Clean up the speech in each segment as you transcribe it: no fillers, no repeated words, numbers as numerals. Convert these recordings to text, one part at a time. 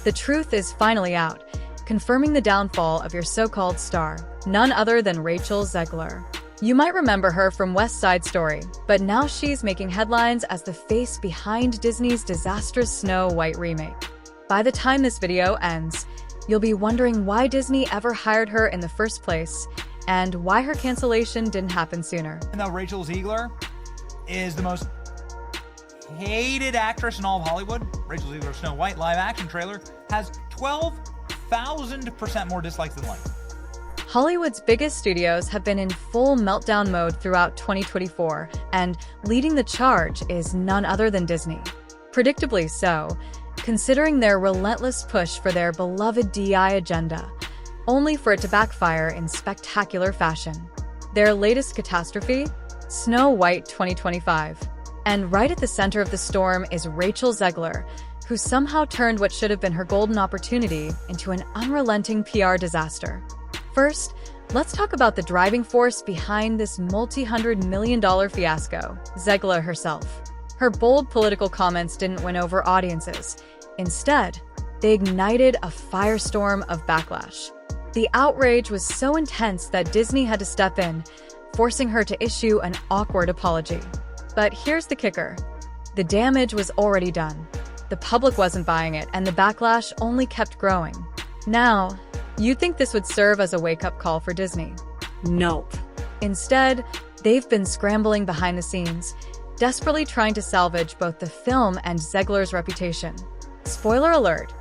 The truth is finally out, confirming the downfall of your so-called star, none other than Rachel Zegler. You might remember her from West Side Story, but now she's making headlines as the face behind Disney's disastrous Snow White remake. By the time this video ends, you'll be wondering why Disney ever hired her in the first place, and why her cancellation didn't happen sooner. And now Rachel Zegler is the most hated actress in all of Hollywood. Rachel Zegler's Snow White live-action trailer has 12,000% more dislikes than likes. Hollywood's biggest studios have been in full meltdown mode throughout 2024, and leading the charge is none other than Disney. Predictably so, considering their relentless push for their beloved DI agenda, only for it to backfire in spectacular fashion. Their latest catastrophe? Snow White 2025. And right at the center of the storm is Rachel Zegler, who somehow turned what should have been her golden opportunity into an unrelenting PR disaster. First, let's talk about the driving force behind this multi-hundred-million-dollar fiasco, Zegler herself. Her bold political comments didn't win over audiences. Instead, they ignited a firestorm of backlash. The outrage was so intense that Disney had to step in, forcing her to issue an awkward apology. But here's the kicker. The damage was already done. The public wasn't buying it, and the backlash only kept growing. Now, you'd think this would serve as a wake-up call for Disney. Nope. Instead, they've been scrambling behind the scenes, desperately trying to salvage both the film and Zegler's reputation. Spoiler alert,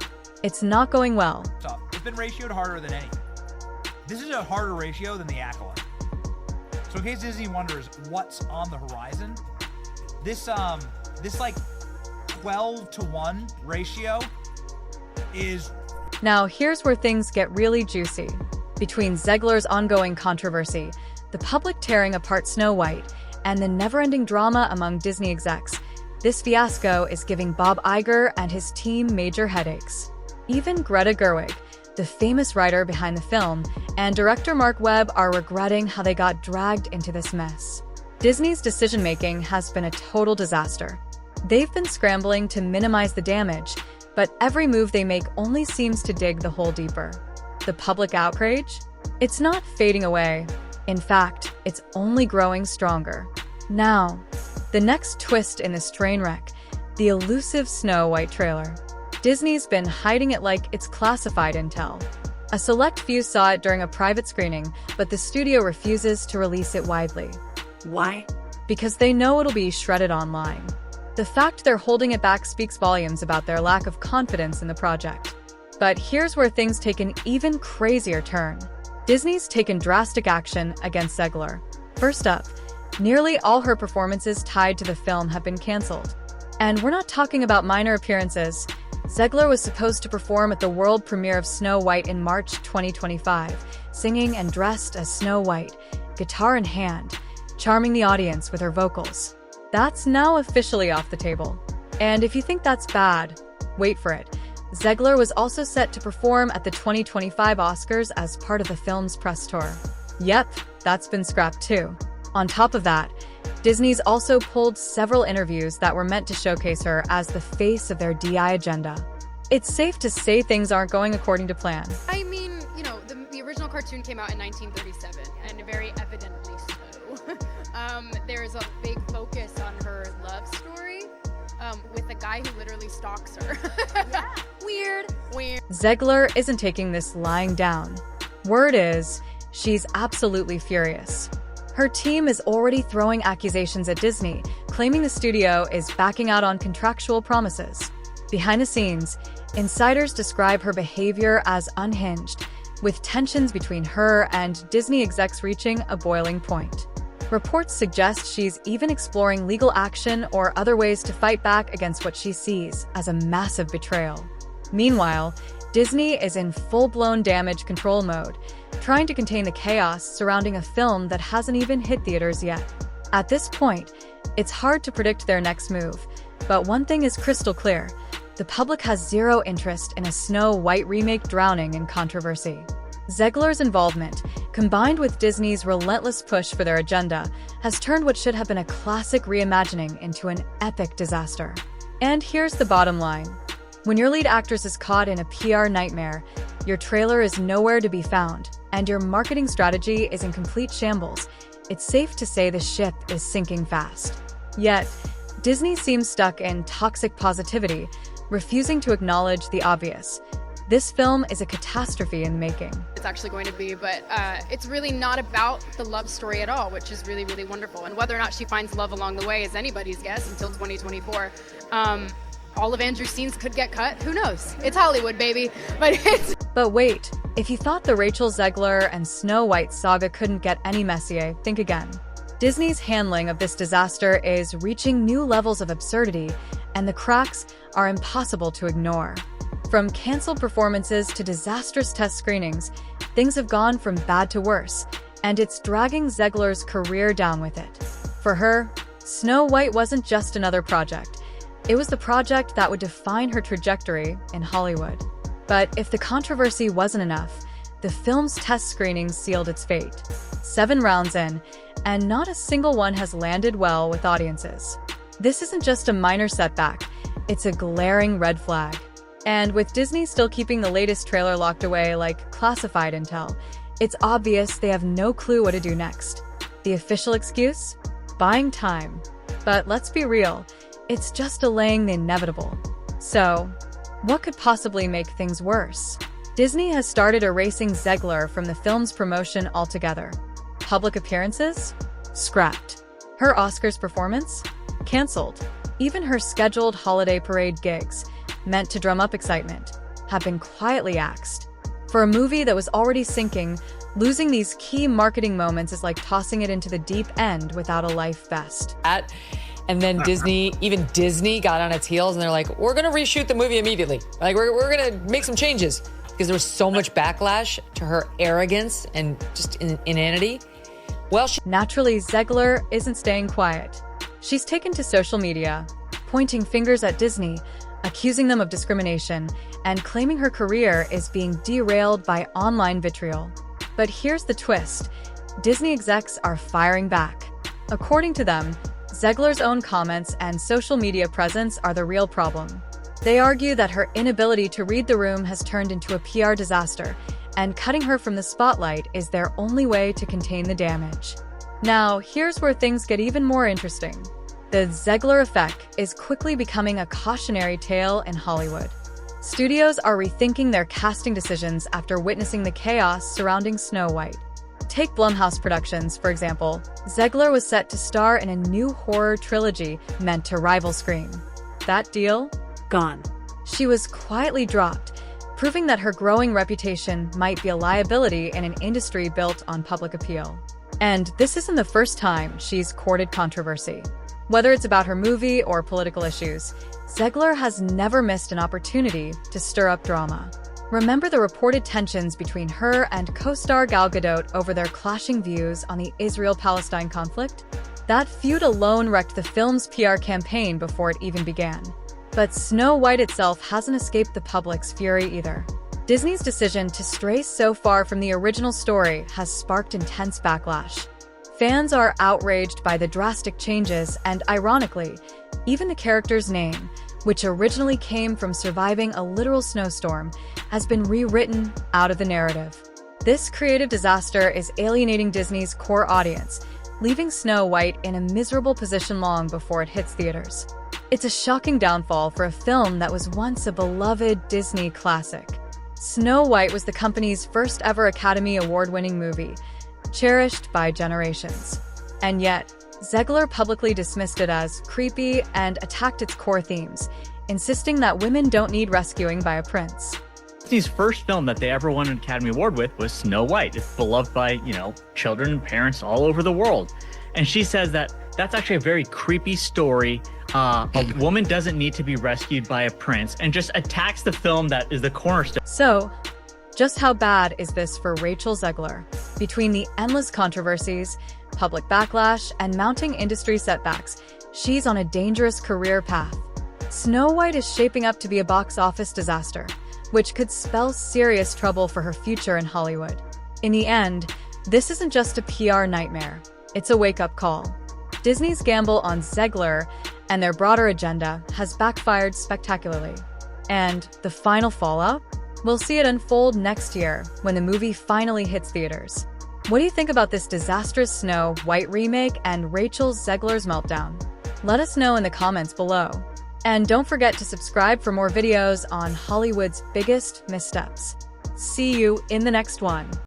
it's not going well. It's been ratioed harder than any. This is a harder ratio than The Acolyte. So in case Disney wonders what's on the horizon, this like 12-to-1 ratio is... Now, here's where things get really juicy. Between Zegler's ongoing controversy, the public tearing apart Snow White, and the never-ending drama among Disney execs, this fiasco is giving Bob Iger and his team major headaches. Even Greta Gerwig, the famous writer behind the film, and director Mark Webb are regretting how they got dragged into this mess. Disney's decision-making has been a total disaster. They've been scrambling to minimize the damage, but every move they make only seems to dig the hole deeper. The public outrage? It's not fading away. In fact, it's only growing stronger. Now, the next twist in this train wreck, the elusive Snow White trailer. Disney's been hiding it like it's classified intel. A select few saw it during a private screening, but the studio refuses to release it widely. Why? Because they know it'll be shredded online. The fact they're holding it back speaks volumes about their lack of confidence in the project. But here's where things take an even crazier turn. Disney's taken drastic action against Zegler. First up, nearly all her performances tied to the film have been canceled. And we're not talking about minor appearances. Zegler was supposed to perform at the world premiere of Snow White in March 2025, singing and dressed as Snow White, guitar in hand, charming the audience with her vocals. That's now officially off the table. And if you think that's bad, wait for it. Zegler was also set to perform at the 2025 Oscars as part of the film's press tour. Yep, that's been scrapped too. On top of that, Disney's also pulled several interviews that were meant to showcase her as the face of their DI agenda. It's safe to say things aren't going according to plan. I mean, you know, the original cartoon came out in 1937, and very evidently so. There's a big focus on her love story with a guy who literally stalks her. Yeah. Weird. Zegler isn't taking this lying down. Word is, she's absolutely furious. Her team is already throwing accusations at Disney, claiming the studio is backing out on contractual promises. Behind the scenes, insiders describe her behavior as unhinged, with tensions between her and Disney execs reaching a boiling point. Reports suggest she's even exploring legal action or other ways to fight back against what she sees as a massive betrayal. Meanwhile, Disney is in full-blown damage control mode, trying to contain the chaos surrounding a film that hasn't even hit theaters yet. At this point, it's hard to predict their next move, but one thing is crystal clear: the public has zero interest in a Snow White remake drowning in controversy. Zegler's involvement, combined with Disney's relentless push for their agenda, has turned what should have been a classic reimagining into an epic disaster. And here's the bottom line. When your lead actress is caught in a PR nightmare, your trailer is nowhere to be found, and your marketing strategy is in complete shambles, it's safe to say the ship is sinking fast. Yet, Disney seems stuck in toxic positivity, refusing to acknowledge the obvious. This film is a catastrophe in the making. It's actually going to be, but it's really not about the love story at all, which is really, really wonderful. And whether or not she finds love along the way is anybody's guess until 2024. All of Andrew's scenes could get cut. Who knows? It's Hollywood, baby. But wait, if you thought the Rachel Zegler and Snow White saga couldn't get any messier, think again. Disney's handling of this disaster is reaching new levels of absurdity, and the cracks are impossible to ignore. From canceled performances to disastrous test screenings, things have gone from bad to worse, and it's dragging Zegler's career down with it. For her, Snow White wasn't just another project. It was the project that would define her trajectory in Hollywood. But if the controversy wasn't enough, the film's test screenings sealed its fate. 7 rounds in, and not a single one has landed well with audiences. This isn't just a minor setback, it's a glaring red flag. And with Disney still keeping the latest trailer locked away like classified intel, it's obvious they have no clue what to do next. The official excuse? Buying time. But let's be real, it's just delaying the inevitable. So, what could possibly make things worse? Disney has started erasing Zegler from the film's promotion altogether. Public appearances? Scrapped. Her Oscars performance? Cancelled. Even her scheduled holiday parade gigs, meant to drum up excitement, have been quietly axed. For a movie that was already sinking, losing these key marketing moments is like tossing it into the deep end without a life vest. And then even Disney got on its heels and they're like, we're going to reshoot the movie immediately. Like, we're going to make some changes. Because there was so much backlash to her arrogance and just inanity. Well, Naturally, Zegler isn't staying quiet. She's taken to social media, pointing fingers at Disney, accusing them of discrimination, and claiming her career is being derailed by online vitriol. But here's the twist. Disney execs are firing back. According to them, Zegler's own comments and social media presence are the real problem. They argue that her inability to read the room has turned into a PR disaster, and cutting her from the spotlight is their only way to contain the damage. Now, here's where things get even more interesting. The Zegler effect is quickly becoming a cautionary tale in Hollywood. Studios are rethinking their casting decisions after witnessing the chaos surrounding Snow White. Take Blumhouse Productions, for example. Zegler was set to star in a new horror trilogy meant to rival Scream. That deal? Gone. She was quietly dropped, proving that her growing reputation might be a liability in an industry built on public appeal. And this isn't the first time she's courted controversy. Whether it's about her movie or political issues, Zegler has never missed an opportunity to stir up drama. Remember the reported tensions between her and co-star Gal Gadot over their clashing views on the Israel-Palestine conflict? That feud alone wrecked the film's PR campaign before it even began. But Snow White itself hasn't escaped the public's fury either. Disney's decision to stray so far from the original story has sparked intense backlash. Fans are outraged by the drastic changes and, ironically, even the character's name, which originally came from surviving a literal snowstorm, has been rewritten out of the narrative. This creative disaster is alienating Disney's core audience, leaving Snow White in a miserable position long before it hits theaters. It's a shocking downfall for a film that was once a beloved Disney classic. Snow White was the company's first ever Academy Award-winning movie, cherished by generations. And yet, Zegler publicly dismissed it as creepy and attacked its core themes, insisting that women don't need rescuing by a prince. Disney's first film that they ever won an Academy Award with was Snow White. It's beloved by, children and parents all over the world. And she says that that's actually a very creepy story. A woman doesn't need to be rescued by a prince, and just attacks the film that is the cornerstone. So, just how bad is this for Rachel Zegler? Between the endless controversies, public backlash, and mounting industry setbacks, she's on a dangerous career path. Snow White is shaping up to be a box office disaster, which could spell serious trouble for her future in Hollywood. In the end, this isn't just a PR nightmare, it's a wake-up call. Disney's gamble on Zegler and their broader agenda has backfired spectacularly. And the final fallout? We'll see it unfold next year when the movie finally hits theaters. What do you think about this disastrous Snow White remake and Rachel Zegler's meltdown? Let us know in the comments below. And don't forget to subscribe for more videos on Hollywood's biggest missteps. See you in the next one.